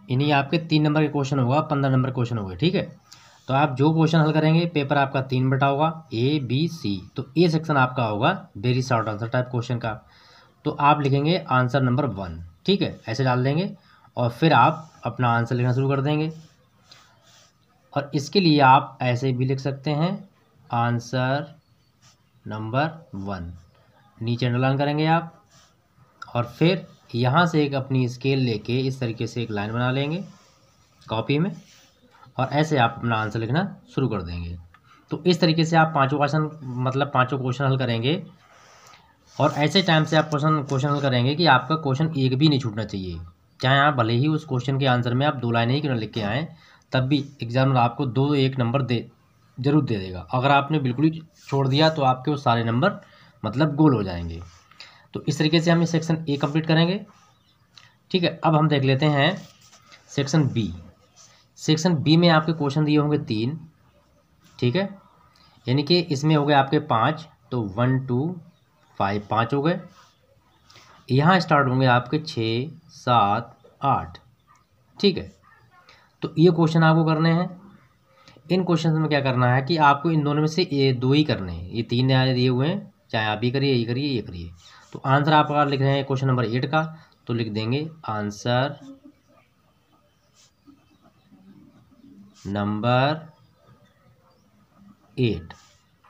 यानी आपके 3 नंबर के क्वेश्चन होगा, 15 नंबर क्वेश्चन होंगे, ठीक है। तो आप जो क्वेश्चन हल करेंगे, पेपर आपका 3 बटा होगा, ए बी सी। तो ए सेक्शन आपका होगा very short answer type question का। तो आप लिखेंगे आंसर नंबर 1, ठीक है, ऐसे डाल देंगे और फिर आप अपना आंसर लिखना शुरू कर देंगे। और इसके लिए आप ऐसे भी लिख सकते हैं, आंसर नंबर 1, नीचे अंडरलाइन करेंगे आप। और फिर यहाँ से एक अपनी स्केल लेके इस तरीके से एक लाइन बना लेंगे कॉपी में, और ऐसे आप अपना आंसर लिखना शुरू कर देंगे। तो इस तरीके से आप पांचों क्वेश्चन हल करेंगे। और ऐसे टाइम से आप क्वेश्चन हल करेंगे कि आपका क्वेश्चन एक भी नहीं छूटना चाहिए। चाहे आप भले ही उस क्वेश्चन के आंसर में आप 2 लाइनें ही क्यों न लिख के आएँ, तब भी एग्जामिनर आपको 2-1 नंबर जरूर दे देगा। अगर आपने बिल्कुल ही छोड़ दिया तो आपके वो सारे नंबर मतलब गोल हो जाएंगे। तो इस तरीके से हम इस सेक्शन ए कंप्लीट करेंगे, ठीक है। अब हम देख लेते हैं सेक्शन बी। सेक्शन बी में आपके क्वेश्चन दिए होंगे 3, ठीक है, यानी कि इसमें हो गए आपके 5। तो 1 2 5 5 हो गए। यहाँ स्टार्ट होंगे आपके 6 7 8, ठीक है। तो ये क्वेश्चन आपको करने हैं। इन क्वेश्चन में क्या करना है कि आपको इन दोनों में से ये 2 ही करने हैं। ये 3 दिए हुए हैं, चाहे आप ही करिए, ये करिए, ये करिए। तो आंसर आप अगर लिख रहे हैं क्वेश्चन नंबर 8 का, तो लिख देंगे आंसर नंबर 8,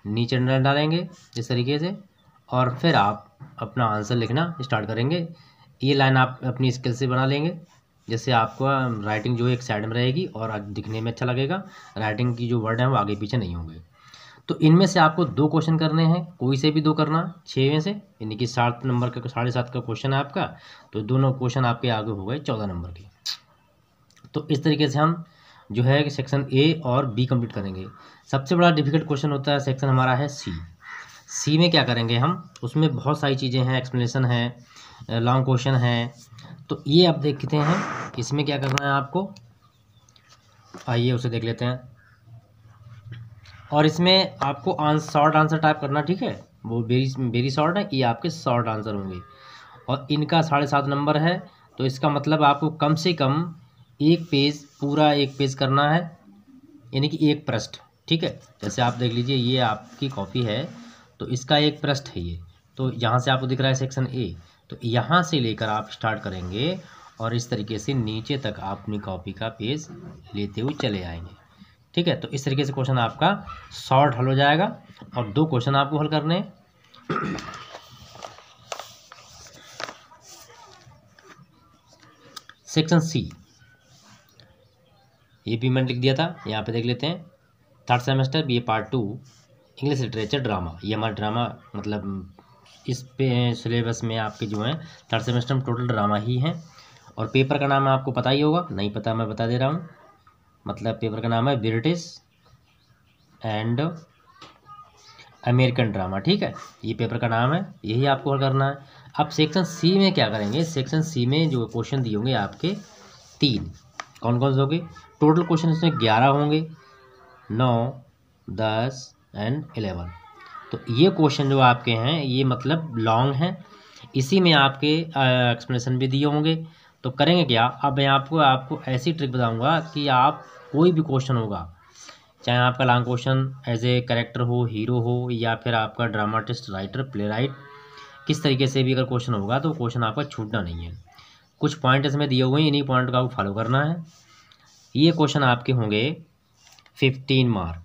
नीचे अंडरलाइन डालेंगे इस तरीके से, और फिर आप अपना आंसर लिखना स्टार्ट करेंगे। ये लाइन आप अपनी स्किल से बना लेंगे, जिससे आपको राइटिंग जो है एक साइड में रहेगी और दिखने में अच्छा लगेगा। राइटिंग की जो वर्ड है वो आगे पीछे नहीं होंगे। तो इनमें से आपको 2 क्वेश्चन करने हैं, कोई से भी 2 करना, 6 में से, यानी कि 7 नंबर का 7.5 का क्वेश्चन है आपका। तो दोनों क्वेश्चन आपके आगे हो गए 14 नंबर के। तो इस तरीके से हम जो है कि सेक्शन ए और बी कंप्लीट करेंगे। सबसे बड़ा डिफिकल्ट क्वेश्चन होता है सेक्शन हमारा है सी। सी में क्या करेंगे हम, उसमें बहुत सारी चीज़ें हैं, एक्सप्लेनेशन है, लॉन्ग क्वेश्चन है। तो ये आप देखते हैं इसमें क्या करना है आपको, आइए उसे देख लेते हैं। और इसमें आपको शॉर्ट आंसर टाइप करना, ठीक है, वो वेरी शॉर्ट है, ये आपके शॉर्ट आंसर होंगे। और इनका 7.5 नंबर है। तो इसका मतलब आपको कम से कम पूरा एक पेज करना है, यानी कि 1 पृष्ठ, ठीक है। जैसे आप देख लीजिए, ये आपकी कॉपी है, तो इसका 1 पृष्ठ है ये। तो यहाँ से आपको दिख रहा है सेक्शन ए, तो यहाँ से लेकर आप स्टार्ट करेंगे और इस तरीके से नीचे तक आप अपनी कॉपी का पेज लेते हुए चले आएंगे, ठीक है। तो इस तरीके से क्वेश्चन आपका शॉर्ट हल हो जाएगा। और 2 क्वेश्चन आपको हल करने हैं। सेक्शन सी, ये भी मैंने लिख दिया था, यहाँ पे देख लेते हैं। 3rd semester BA part 2 English literature drama. ये हमारा ड्रामा मतलब इस पे सिलेबस में आपके जो हैं 3rd सेमेस्टर में टोटल ड्रामा ही हैं। और पेपर का नाम आपको पता ही होगा, नहीं पता मैं बता दे रहा हूँ। मतलब पेपर का नाम है ब्रिटिश एंड अमेरिकन ड्रामा, ठीक है, ये पेपर का नाम है, यही आपको हल करना है। अब सेक्शन सी में क्या करेंगे, सेक्शन सी में जो क्वेश्चन दिए होंगे आपके 3, कौन कौन से होंगे, टोटल क्वेश्चन इसमें 11 होंगे, 9 10 एंड 11। तो ये क्वेश्चन जो आपके हैं ये मतलब लॉन्ग हैं। इसी में आपके एक्सप्लेनेशन भी दिए होंगे। तो करेंगे क्या, अब मैं आपको ऐसी ट्रिक बताऊंगा कि आप कोई भी क्वेश्चन होगा, चाहे आपका long question as a character हो, हीरो हो, या फिर आपका ड्रामाटिस्ट, राइटर, प्ले राइट, किस तरीके से भी अगर क्वेश्चन होगा तो क्वेश्चन आपका छूटना नहीं है। कुछ पॉइंट इसमें दिए हुए हैं, इन्हीं पॉइंट का आपको फॉलो करना है। ये क्वेश्चन आपके होंगे 15 मार्क,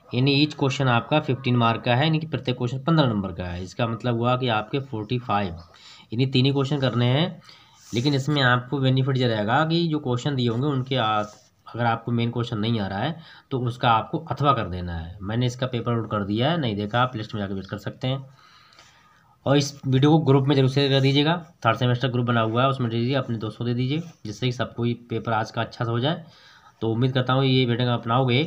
यानी ईच क्वेश्चन आपका 15 मार्क का है, यानी कि प्रत्येक क्वेश्चन 15 नंबर का है। इसका मतलब हुआ कि आपके 45, यानी 3 ही क्वेश्चन करने हैं। लेकिन इसमें आपको बेनिफिट ये रहेगा कि जो क्वेश्चन दिए होंगे उनके अगर आपको मेन क्वेश्चन नहीं आ रहा है तो उसका आपको अथवा कर देना है। मैंने इसका पेपर आउट कर दिया है, नहीं देखा आप लिस्ट में जाकर विजिट कर सकते हैं। और इस वीडियो को ग्रुप में जरूर शेयर कर दीजिएगा, 3rd सेमेस्टर ग्रुप बना हुआ है, उसमें दे दीजिए, अपने दोस्तों दे दीजिए, जिससे कि सबको ही पेपर आज का अच्छा से हो जाए। तो उम्मीद करता हूँ ये वीडियो अपनाओगे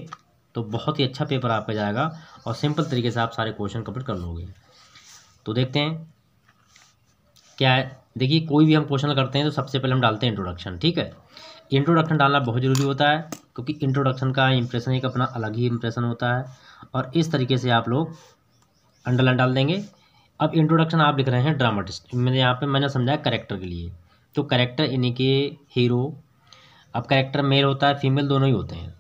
तो बहुत ही अच्छा पेपर आपका जाएगा और सिंपल तरीके से आप सारे क्वेश्चन कंप्लीट कर लोगे। तो देखते हैं क्या है। देखिए, कोई भी हम क्वेश्चन करते हैं तो सबसे पहले हम डालते हैं इंट्रोडक्शन, ठीक है। इंट्रोडक्शन डालना बहुत ज़रूरी होता है, क्योंकि इंट्रोडक्शन का इंप्रेशन एक अपना अलग ही इंप्रेशन होता है। और इस तरीके से आप लोग अंडरलाइन डाल देंगे। अब इंट्रोडक्शन आप लिख रहे हैं ड्रामाटिस्ट, मैंने यहाँ पे मैंने समझाया कैरेक्टर के लिए। तो कैरेक्टर यानी कि हीरो, अब कैरेक्टर मेल होता है फीमेल दोनों ही होते हैं।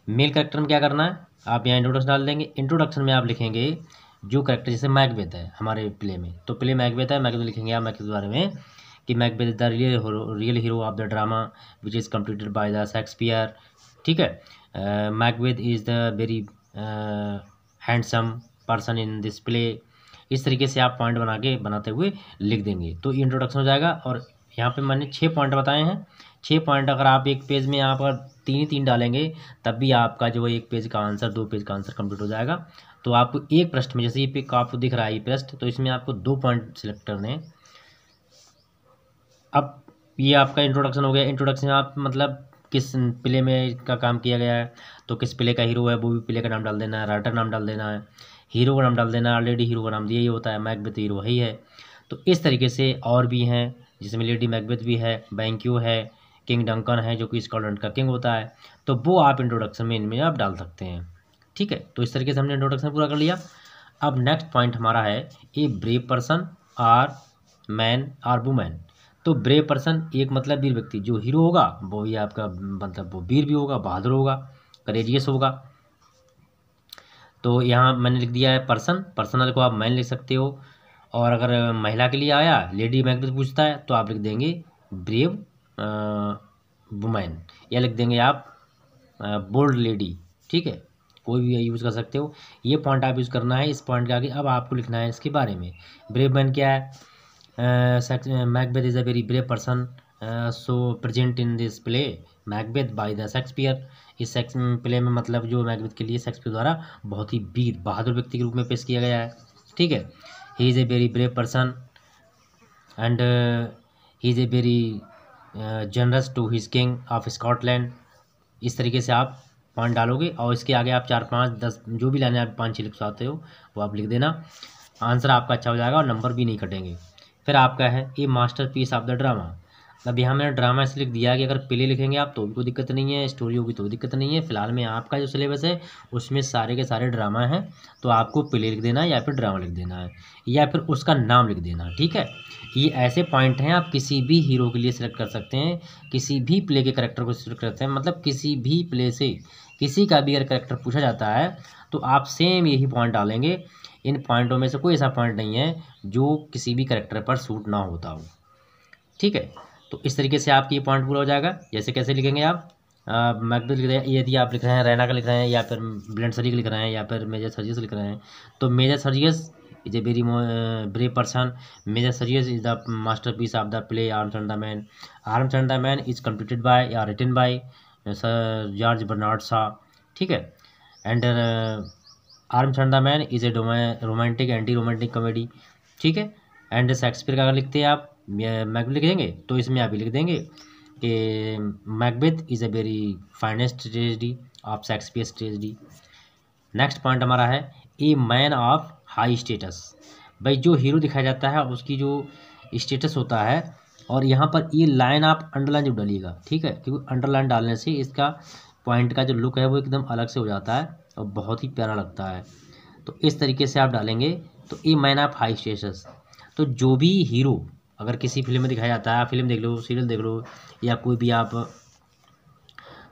मेल कैरेक्टर में क्या करना है, आप यहाँ इंट्रोडक्शन डाल देंगे। इंट्रोडक्शन में आप लिखेंगे जो कैरेक्टर, जैसे मैकबेथ है हमारे प्ले में, तो प्ले मैकबेथ है, मैकबेथ लिखेंगे आप मैकबेथ के बारे में कि Macbeth is the real hero of the drama which is completed by the Shakespeare. ठीक है, Macbeth is the very handsome person in this play. इस तरीके से आप पॉइंट बनाते हुए लिख देंगे तो इंट्रोडक्शन हो जाएगा। और यहाँ पे मैंने 6 पॉइंट बताए हैं। 6 पॉइंट अगर आप एक पेज में यहाँ पर 3 ही 3 डालेंगे तब भी आपका जो एक पेज का आंसर 2 पेज का आंसर कंप्लीट हो जाएगा। तो आपको एक पृष्ठ में, जैसे ये पिक आपको दिख रहा है ये पृष्ठ, तो इसमें आपको 2 पॉइंट सिलेक्ट करने हैं। अब ये आपका इंट्रोडक्शन हो गया। इंट्रोडक्शन आप मतलब किस प्ले में का काम किया गया है, तो किस प्ले का हीरो है वो भी प्ले का नाम डाल देना है, राइटर नाम डाल देना है, हीरो का नाम डाल देना है। ऑलरेडी हीरो का नाम दिया ही होता है, मैकबेथ हीरो वही है। तो इस तरीके से और भी हैं, जिसमें लेडी मैकबेथ भी है, बैंक्यू है, किंग डंकन है जो कि स्कॉटलैंड का किंग होता है, तो वो आप इंट्रोडक्शन में इनमें आप डाल सकते हैं। ठीक है, तो इस तरीके से हमने इंट्रोडक्शन पूरा कर लिया। अब नेक्स्ट पॉइंट हमारा है a brave person or man or women. तो ब्रेव पर्सन एक मतलब वीर व्यक्ति, जो हीरो होगा वो ही आपका मतलब वो वीर भी होगा, बहादुर होगा, करेजियस होगा। तो यहाँ मैंने लिख दिया है पर्सन, पर्सनल को आप मैन लिख सकते हो। और अगर महिला के लिए आया, लेडी मैकबेथ पूछता है, तो आप लिख देंगे ब्रेव वुमेन, या लिख देंगे आप बोल्ड लेडी। ठीक है, कोई भी यूज़ कर सकते हो। ये पॉइंट आप यूज़ करना है। इस पॉइंट के आगे अब आपको लिखना है इसके बारे में। ब्रेव मैन क्या है, Macbeth is a very brave person so present in this play Macbeth by the Shakespeare. इस प्ले में मतलब जो मैकबेथ के लिए शेक्सपियर द्वारा बहुत ही वीर बहादुर व्यक्ति के रूप में पेश किया गया है। ठीक है, he is a very brave person and he is a very generous to his king of Scotland. इस तरीके से आप पॉइंट डालोगे और इसके आगे आप 4 5 10 जो भी लाने आप 5 6 लिख सकते हो वो आप लिख देना। आंसर आपका अच्छा हो जाएगा और नंबर भी नहीं कटेंगे। फिर आपका है ए मास्टरपीस ऑफ द ड्रामा। अब यहाँ मैंने ड्रामा इसलिए लिख दिया कि अगर प्ले लिखेंगे आप तो भी कोई दिक्कत नहीं है, स्टोरी होगी तो भी दिक्कत नहीं है। फिलहाल में आपका जो सिलेबस है उसमें सारे के सारे ड्रामा हैं, तो आपको प्ले लिख देना है या फिर ड्रामा लिख देना है या फिर उसका नाम लिख देना। ठीक है, ये ऐसे पॉइंट हैं आप किसी भी हीरो के लिए सिलेक्ट कर सकते हैं, किसी भी प्ले के करेक्टर को सिलेक्ट कर सकते हैं। मतलब किसी भी प्ले से किसी का भी अगर करेक्टर पूछा जाता है तो आप सेम यही पॉइंट डालेंगे। इन पॉइंटों में से कोई ऐसा पॉइंट नहीं है जो किसी भी करेक्टर पर सूट ना होता हो। ठीक है, तो इस तरीके से आपकी ये पॉइंट पूरा हो जाएगा। जैसे कैसे लिखेंगे आप, मैकबेथ लिख रहे हैं, यदि आप लिख रहे हैं रैना का लिख रहे हैं या फिर ब्लेंडसली का लिख रहे हैं या फिर मेजर सर्जियस लिख रहे हैं, तो Major Sergius is a very brave person. Major Sergius is the masterpiece of the play Arms and the Man. Arms and the Man is completed by या written by sir George Bernard Shaw. ठीक है, and Arms and the Man is a romantic anti romantic comedy. ठीक है, and Shakespeare का अगर लिखते हैं आप मैकबेथ लिख देंगे तो इसमें आप भी लिख देंगे कि Macbeth is a very finest tragedy of Shakespeare tragedy. Next point हमारा है a man of high status. भाई जो हीरो दिखाया जाता है उसकी जो स्टेटस होता है, और यहाँ पर ये लाइन आप अंडरलाइन जब डालिएगा। ठीक है, क्योंकि अंडरलाइन डालने से इसका पॉइंट का जो लुक है वो एकदम अलग से हो जाता है और बहुत ही प्यारा लगता है। तो इस तरीके से आप डालेंगे तो a man of high status. तो जो भी हीरो अगर किसी फिल्म में दिखाया जाता है, आप फिल्म देख लो, सीरियल देख लो, या कोई भी आप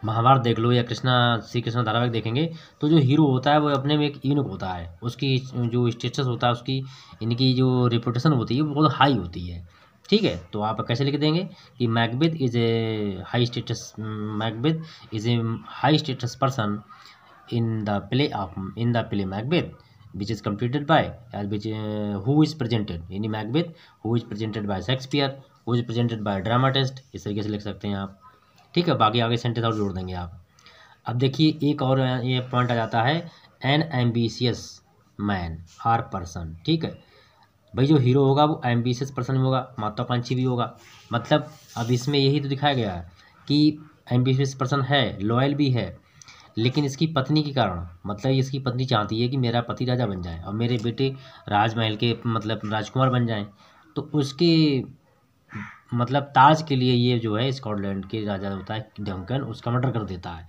महाभारत देख लो या श्री कृष्ण धारावाहिक देखेंगे, तो जो हीरो होता है वो अपने में एक यूनिक होता है। उसकी जो स्टेटस होता है, उसकी इनकी जो रेपुटेशन होती है वो बहुत हाई होती है। ठीक है, तो आप कैसे लिख देंगे कि Macbeth is a high status, Macbeth is a high status person in the play Macbeth which is completed by who is presented यानी Macbeth who is presented by Shakespeare who is presented by dramatist. इस तरीके से लिख सकते हैं आप। ठीक है, बाकी आगे सेंटेंस और जोड़ देंगे आप। अब देखिए एक और ये पॉइंट आ जाता है an ambitious man or person. ठीक है, भाई जो हीरो होगा वो एम्बिशियस पर्सन होगा, महत्वाकांक्षी भी होगा। मतलब अब इसमें यही तो दिखाया गया है कि एम्बिशियस पर्सन है, लॉयल भी है, लेकिन इसकी पत्नी के कारण, मतलब इसकी पत्नी चाहती है कि मेरा पति राजा बन जाए और मेरे बेटे राजमहल के मतलब राजकुमार बन जाएं। तो उसके मतलब ताज के लिए ये जो है स्कॉटलैंड के राजा होता है डंकन, उसका मर्डर कर देता है।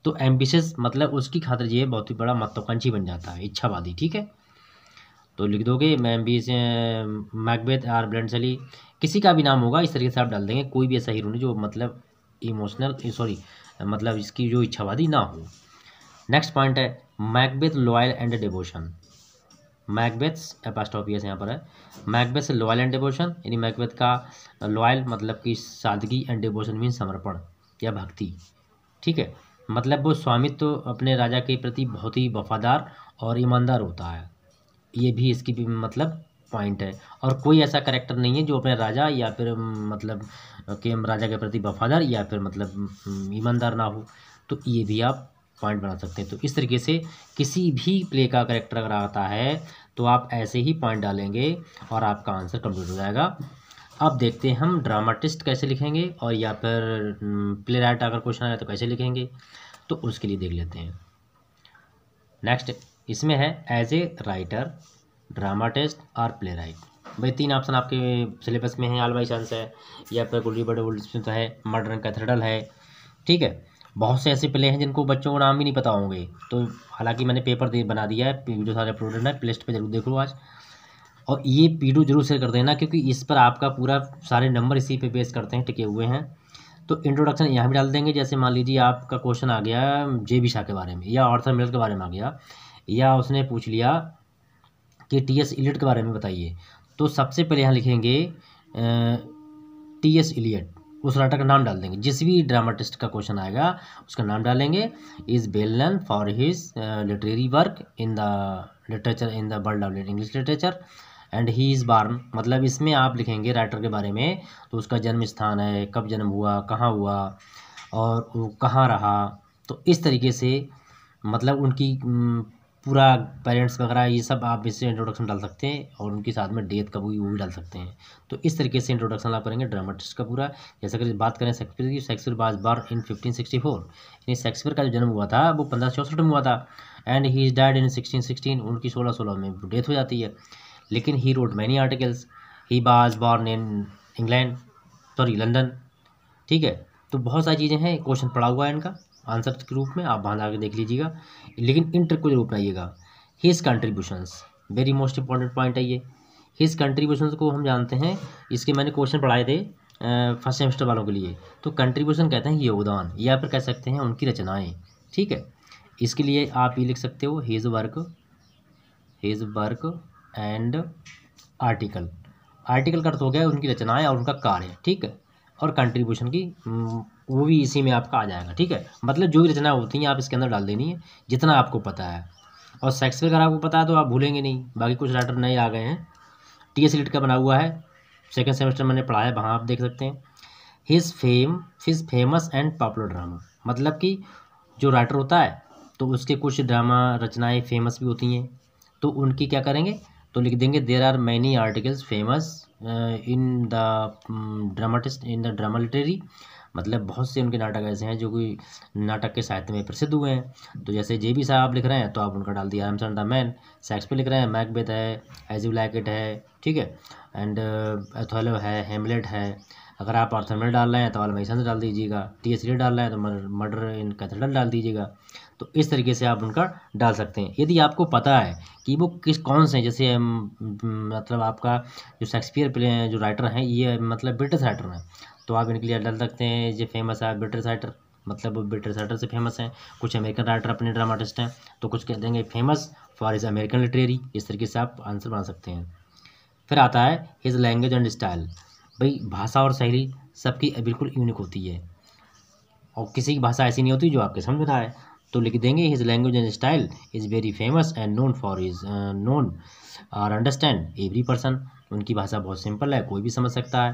तो एम्बिशियस मतलब उसकी खातिर ये बहुत ही बड़ा महत्वाकांक्षी बन जाता है, इच्छावादी। ठीक है, तो लिख दोगे मैकबेथ आर ब्लेंडसली, किसी का भी नाम होगा इस तरीके से आप डाल देंगे। कोई भी ऐसा हीरो नहीं जो मतलब इमोशनल सॉरी मतलब इसकी जो इच्छावादी ना हो। नेक्स्ट पॉइंट है Macbeth loyal and devotion. Macbeth's apostrophe यहाँ पर है। मैकबेथ लॉयल एंड डिवोशन, यानी मैकबेथ का लॉयल मतलब कि सादगी एंड डिवोशन मीन समर्पण या भक्ति। ठीक है, मतलब वो स्वामित्व तो अपने राजा के प्रति बहुत ही वफादार और ईमानदार होता है। ये भी इसकी भी मतलब पॉइंट है। और कोई ऐसा करेक्टर नहीं है जो अपने राजा या फिर मतलब कि राजा के प्रति वफादार या फिर मतलब ईमानदार ना हो। तो ये भी आप पॉइंट बना सकते हैं। तो इस तरीके से किसी भी प्ले का करेक्टर अगर आता है तो आप ऐसे ही पॉइंट डालेंगे और आपका आंसर कंप्लीट हो जाएगा। अब देखते हैं हम ड्रामाटिस्ट कैसे लिखेंगे और या फिर प्ले राइट अगर क्वेश्चन आया तो कैसे लिखेंगे, तो उसके लिए देख लेते हैं। नेक्स्ट इसमें है एज ए राइटर, ड्रामाटिस्ट और प्ले राइट। भाई 3 ऑप्शन आपके सिलेबस में है, ऑल बाय चांस है या फिर गुल्ली बड़े स्मिथ है, मॉडर्न कैथेड्रल है। ठीक है, बहुत से ऐसे प्ले हैं जिनको बच्चों को नाम भी नहीं पता होंगे। तो हालांकि मैंने पेपर बना दिया है, वीडियो सारे अपलोडेड है, प्ले लिस्ट पर जरूर देख लो आज। और ये वीडियो जरूर शेयर कर देना क्योंकि इस पर आपका पूरा सारे नंबर इसी पे बेस करते हैं, टिके हुए हैं। तो इंट्रोडक्शन यहाँ भी डाल देंगे। जैसे मान लीजिए आपका क्वेश्चन आ गया जे.बी. शाह के बारे में या आर्थर मिलर के बारे में आ गया, या उसने पूछ लिया कि टी.एस. इलियट के बारे में बताइए, तो सबसे पहले यहाँ लिखेंगे टी.एस. इलियट, उस राइटर का नाम डाल देंगे। जिस भी ड्रामाटिस्ट का क्वेश्चन आएगा उसका नाम डालेंगे। Is well known for his literary work in the literature in the world of English literature and he is born. मतलब इसमें आप लिखेंगे राइटर के बारे में, तो उसका जन्म स्थान है, कब जन्म हुआ, कहाँ हुआ और वो कहाँ रहा। तो इस तरीके से मतलब उनकी पूरा पेरेंट्स वगैरह ये सब आप इससे इंट्रोडक्शन डाल सकते हैं और उनके साथ में डेथ कब हुई वो भी डाल सकते हैं। तो इस तरीके से इंट्रोडक्शन आप करेंगे ड्रामाटिस्ट का पूरा। जैसे अगर बात करें शेक्सपियर की, शेक्सपियर वाज बॉर्न इन 1564, यानी शेक्सपियर का जो जन्म हुआ था वो 1564 में हुआ था and he is died in 1616, उनकी 1616 में डेथ हो जाती है। लेकिन he wrote many articles, he was born in England sorry London. ठीक है, तो बहुत सारी चीज़ें हैं, क्वेश्चन पड़ा हुआ है इनका आंसर के रूप में, आप वहाँ जाकर देख लीजिएगा। लेकिन इन ट्रिक को जरूर बनाइएगा। His contributions very most important point है ये। हिज कंट्रीब्यूशंस को हम जानते हैं, इसके मैंने क्वेश्चन पढ़ाए थे फर्स्ट सेमेस्टर वालों के लिए। तो कंट्रीब्यूशन कहते हैं योगदान या फिर कह सकते हैं उनकी रचनाएँ। ठीक है, इसके लिए आप ये लिख सकते हो his work and article. Article का अर्थ हो गया उनकी रचनाएँ और उनका कार्य। ठीक है, और कंट्रीब्यूशन की वो भी इसी में आपका आ जाएगा। ठीक है, मतलब जो भी रचना होती हैं आप इसके अंदर डाल देनी है जितना आपको पता है। और शेक्सपियर अगर आपको पता है तो आप भूलेंगे नहीं। बाकी कुछ राइटर नए आ गए हैं। टी.एस. इलियट का बना हुआ है, सेकंड सेमेस्टर मैंने पढ़ा है, वहाँ आप देख सकते हैं। His famous and popular drama, मतलब कि जो राइटर होता है तो उसके कुछ ड्रामा रचनाएँ फेमस भी होती हैं, तो उनकी क्या करेंगे तो लिख देंगे there are many articles famous in the dramatist in the drama literary. मतलब बहुत से उनके नाटक ऐसे हैं जो कि नाटक के साहित्य में प्रसिद्ध हुए हैं। तो जैसे जे.बी. साहब लिख रहे हैं तो आप उनका डाल दिया एमसन द मैन। शेक्सपियर लिख रहे हैं मैकबेथ है, एज यू लाइक इट है। ठीक है, एंड ओथेलो है, हेमलेट है। अगर आप आर्थर मिलर डाल रहे हैं तो ऑल माय सन्स डाल दीजिएगा। टी.एस. इलियट डाल रहे हैं तो मर्डर इन कैथेड्रल डाल दीजिएगा। तो इस तरीके से आप उनका डाल सकते हैं यदि आपको पता है कि वो कौन से, जैसे मतलब आपका जो शेक्सपियर जो राइटर हैं ये मतलब ब्रिटिश राइटर हैं, तो आप इनके लिए डाल सकते हैं जो फेमस है ब्रिटिश राइटर, मतलब वो ब्रिटिश राइटर से फेमस हैं। कुछ अमेरिकन राइटर अपने ड्रामाटिस्ट हैं तो कुछ कह देंगे famous for his American literary. इस तरीके से आप आंसर बना सकते हैं। फिर आता है हिज लैंग्वेज एंड स्टाइल। भाई भाषा और शैली सबकी बिल्कुल यूनिक होती है और किसी की भाषा ऐसी नहीं होती जो आपके समझ में आए। तो लिख देंगे his language and style is very famous and known for his known और अंडरस्टैंड एवरी पर्सन। उनकी भाषा बहुत सिंपल है, कोई भी समझ सकता है।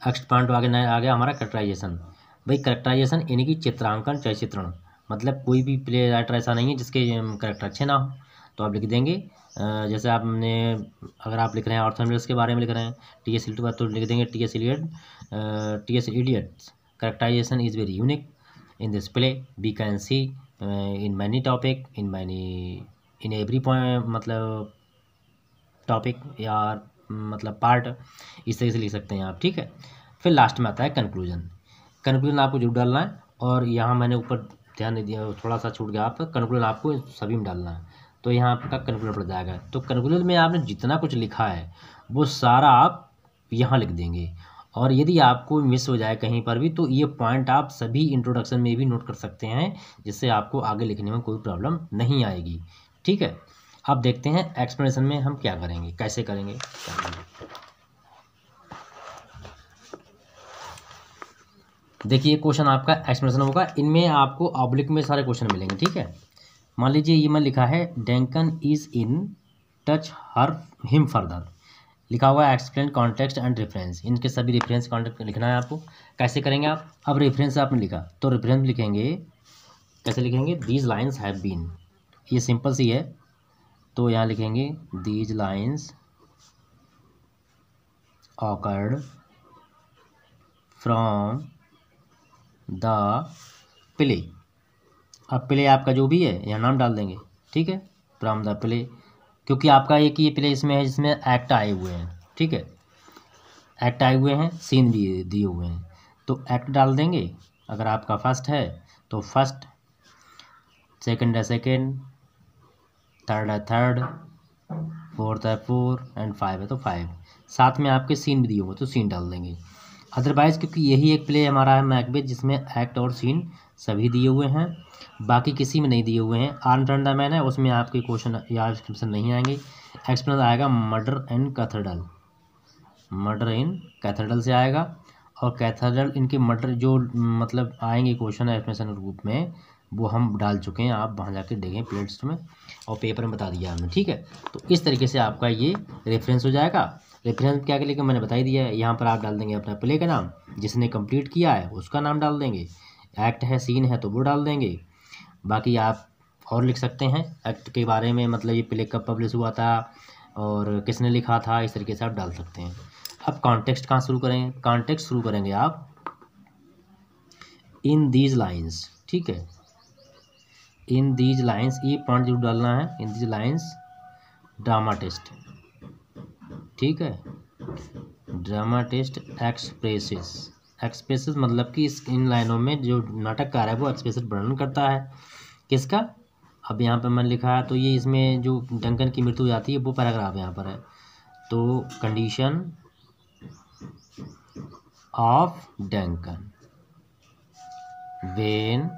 नेक्स्ट पॉइंट आगे आ गया हमारा कैरेक्टराइजेशन। भाई कैरेक्टराइजेशन यानी कि चित्रांकन चित्रण, मतलब कोई भी प्ले राइटर ऐसा नहीं है जिसके कैरेक्टर अच्छे ना हो। तो आप लिख देंगे जैसे आपने अगर आप लिख रहे हैं आर्थर मिलर के बारे में लिख रहे हैं टी.एस. इलियट तो लिख देंगे T S. Eliot characterisation is very unique in this play we can see in many topic in every point मतलब टॉपिक या मतलब पार्ट, इस तरह से लिख सकते हैं आप। ठीक है, फिर लास्ट में आता है कंक्लूजन। कंक्लूजन आपको जरूर डालना है और यहाँ मैंने ऊपर ध्यान नहीं दिया, थोड़ा सा छूट गया आपका। कंक्लूजन आपको सभी में डालना है, तो यहाँ आपका कंक्लूजन पड़ जाएगा। तो कंक्लूजन में आपने जितना कुछ लिखा है वो सारा आप यहाँ लिख देंगे और यदि आपको मिस हो जाए कहीं पर भी तो ये पॉइंट आप सभी इंट्रोडक्शन में भी नोट कर सकते हैं, जिससे आपको आगे लिखने में कोई प्रॉब्लम नहीं आएगी। ठीक है, अब देखते हैं एक्सप्लेनेशन में हम क्या करेंगे, कैसे करेंगे। देखिए क्वेश्चन आपका एक्सप्लेनेशन होगा, इनमें आपको ऑब्लिक में सारे क्वेश्चन मिलेंगे। ठीक है, मान लीजिए ये मैं लिखा है Duncan is in touch her him further, लिखा हुआ है एक्सप्लेन कॉन्टेक्स्ट एंड रेफरेंस, इनके सभी रेफरेंस कॉन्टेक्ट लिखना है आपको। कैसे करेंगे आप, अब रेफरेंस आपने लिखा तो रेफरेंस लिखेंगे, कैसे लिखेंगे, दीज लाइन्स हैव बीन, ये सिंपल सी है, तो यहाँ लिखेंगे these lines awkward from the play, अब प्ले आपका जो भी है यहाँ नाम डाल देंगे। ठीक है, फ्रॉम द प्ले, क्योंकि आपका एक ये प्ले इसमें है जिसमें एक्ट आए हुए हैं। ठीक है, एक्ट आए हुए हैं, सीन भी दिए हुए हैं, तो एक्ट डाल देंगे। अगर आपका फर्स्ट है तो फर्स्ट, सेकंड है सेकंड, थर्ड है थर्ड, फोर्थ है फोर एंड फाइव है तो फाइव, साथ में आपके सीन भी दिए हुए तो सीन डाल देंगे। अदरवाइज़ क्योंकि यही एक प्ले हमारा है मैकबेथ जिसमें एक्ट और सीन सभी दिए हुए हैं, बाकी किसी में नहीं दिए हुए हैं। आर्म टर्न द मैन है, उसमें आपके क्वेश्चन या डिस्क्रिप्शन नहीं आएंगे। एक्सप्लेन आएगा मर्डर इन कैथेड्रल, मर्डर इन कैथेड्रल से आएगा, और कैथेड्रल इनके मर्डर जो मतलब आएंगे क्वेश्चन एक्सप्लेनेशन रूप में, वो हम डाल चुके हैं, आप वहाँ जाके देखें प्लेलिस्ट में और पेपर में बता दिया हमने। ठीक है, तो इस तरीके से आपका ये रेफरेंस हो जाएगा। रेफरेंस क्या के लिए मैंने बता ही दिया है, यहाँ पर आप डाल देंगे अपना प्ले का नाम, जिसने कंप्लीट किया है उसका नाम डाल देंगे, एक्ट है सीन है तो वो डाल देंगे, बाकी आप और लिख सकते हैं एक्ट के बारे में, मतलब ये प्ले कब पब्लिश हुआ था और किसने लिखा था, इस तरीके से आप डाल सकते हैं। अब कॉन्टेक्स्ट कहाँ शुरू करेंगे, कॉन्टेक्स्ट शुरू करेंगे आप इन दीज लाइन्स। ठीक है, इन दीज लाइन्स, ये पॉइंट जरूर डालना है, in these lines drama test. ठीक है, ड्रामा टेस्ट एक्सप्रेसेस, एक्सप्रेसेस मतलब कि इन लाइनों में जो नाटककार है वो एक्सप्रेसेस वर्णन करता है, किसका, अब यहाँ पर मैंने लिखा है तो ये इसमें जो डंकन की मृत्यु हो जाती है वो पैराग्राफ यहाँ पर है, तो condition of Duncan when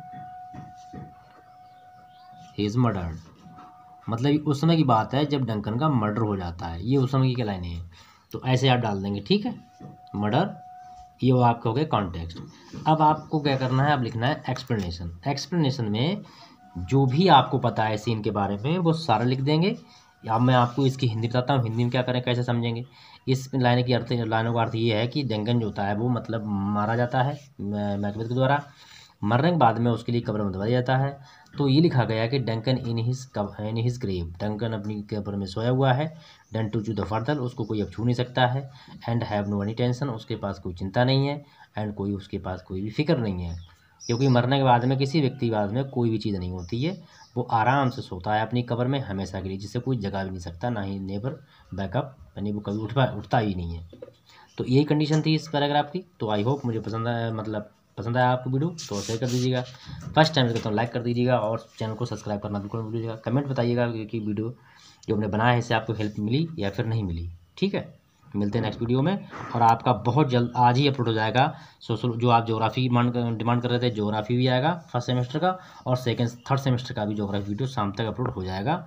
he is murdered, मतलब उस समय की बात है जब डंकन का मर्डर हो जाता है, ये उस समय की लाइनें हैं, तो ऐसे आप डाल देंगे। ठीक है, मर्डर, ये वो आपका हो गया कॉन्टेक्स्ट। अब आपको क्या करना है, अब लिखना है एक्सप्लेनेशन। एक्सप्लेनेशन में जो भी आपको पता है सीन के बारे में वो सारा लिख देंगे। अब मैं आपको इसकी हिंदी बताता हूँ, हिंदी में क्या करें कैसे समझेंगे। इस लाइनों का अर्थ ये है कि डंकन जो होता है वो मतलब मारा जाता है मैकबेथ के द्वारा, मरने के बाद में उसके लिए कब्र में दबाया जाता है। तो ये लिखा गया है कि Duncan in his grave, Duncan अपनी कब्र में सोया हुआ है, डन टू द फर्दर, उसको कोई अब छू नहीं सकता है, and have no any tension, उसके पास कोई चिंता नहीं है, एंड कोई उसके पास कोई भी फिक्र नहीं है, क्योंकि मरने के बाद में किसी व्यक्ति के बाद में कोई भी चीज़ नहीं होती है, वो आराम से सोता है अपनी कब्र में हमेशा के लिए, जिससे कोई जगा भी नहीं सकता, ना ही नेबर बैकअप, यानी वो कभी उठता ही नहीं है। तो यही कंडीशन थी इस पैराग्राफ की। तो आई होप मुझे पसंद आया, मतलब पसंद आया आपको वीडियो तो शेयर कर दीजिएगा, फर्स्ट टाइम करता हूँ लाइक कर दीजिएगा, और चैनल को सब्सक्राइब करना बिल्कुल मत भूलिएगा। कमेंट बताइएगा कि वीडियो जो हमने बनाया है इससे आपको हेल्प मिली या फिर नहीं मिली। ठीक है, मिलते हैं नेक्स्ट वीडियो में, और आपका बहुत जल्द आज ही अपलोड हो जाएगा सोशल, जो आप ज्योग्राफी डिमांड कर रहे थे, ज्योग्राफी भी आएगा फर्स्ट सेमेस्टर का, और थर्ड सेमेस्टर का भी ज्योग्राफी वीडियो शाम तक अपलोड हो जाएगा।